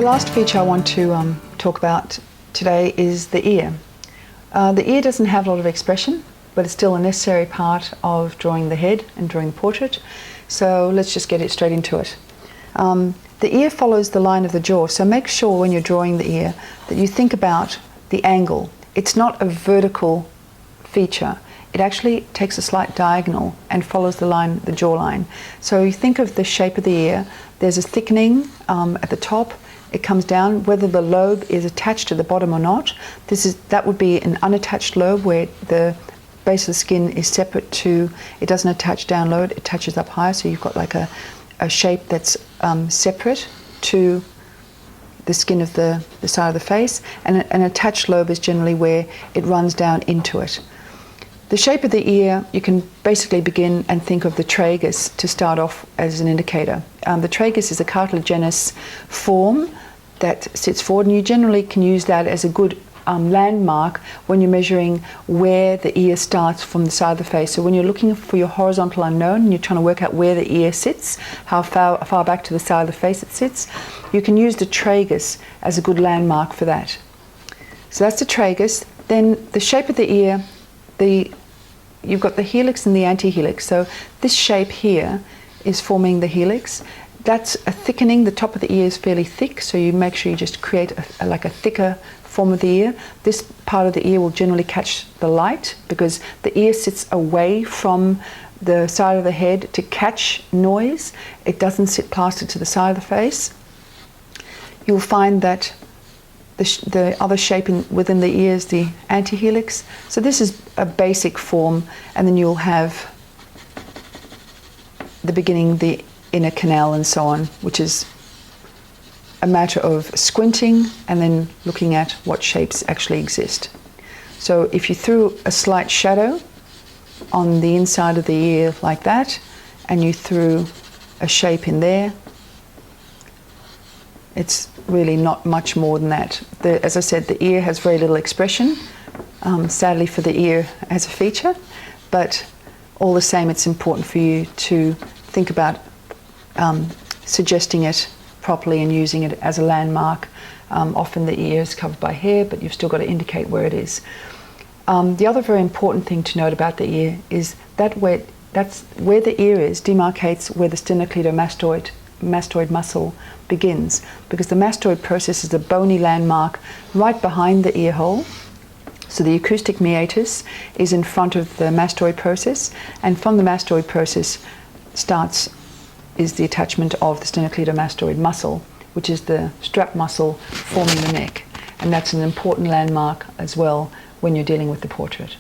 last feature I want to talk about today is the ear. The ear doesn't have a lot of expression, but it's still a necessary part of drawing the head and drawing the portrait. So let's just get it straight into it. The ear follows the line of the jaw, so make sure when you're drawing the ear that you think about the angle. It's not a vertical feature. It actually takes a slight diagonal and follows the line, the jawline. So you think of the shape of the ear. There's a thickening at the top. It comes down. Whether the lobe is attached to the bottom or not, that would be an unattached lobe where the base of the skin is separate to, it doesn't attach down low, it attaches up higher, so you've got like a shape that's separate to the skin of the side of the face, and an attached lobe is generally where it runs down into it. The shape of the ear, you can basically begin and think of the tragus to start off as an indicator. The tragus is a cartilaginous form that sits forward, and you generally can use that as a good landmark when you're measuring where the ear starts from the side of the face. So when you're looking for your horizontal unknown and you're trying to work out where the ear sits, how far back to the side of the face it sits, you can use the tragus as a good landmark for that. So that's the tragus. Then the shape of the ear, you've got the helix and the antihelix. So this shape here is forming the helix. That's a thickening. The top of the ear is fairly thick, so you make sure you just create like a thicker form of the ear. This part of the ear will generally catch the light because the ear sits away from the side of the head to catch noise. It doesn't sit plastered to the side of the face. You'll find that the other shape within the ear is the antihelix. So this is a basic form, and then you'll have the beginning, the inner canal and so on, which is a matter of squinting and then looking at what shapes actually exist. So if you threw a slight shadow on the inside of the ear like that, and you threw a shape in there, it's really not much more than that. As I said, the ear has very little expression, sadly for the ear as a feature, but all the same it's important for you to think about suggesting it properly and using it as a landmark. Often the ear is covered by hair, but you've still got to indicate where it is. The other very important thing to note about the ear is that's where the ear is demarcates where the sternocleidomastoid muscle begins, because the mastoid process is a bony landmark right behind the ear hole. So the acoustic meatus is in front of the mastoid process, and from the mastoid process is the attachment of the sternocleidomastoid muscle, which is the strap muscle forming the neck. And that's an important landmark as well when you're dealing with the portrait.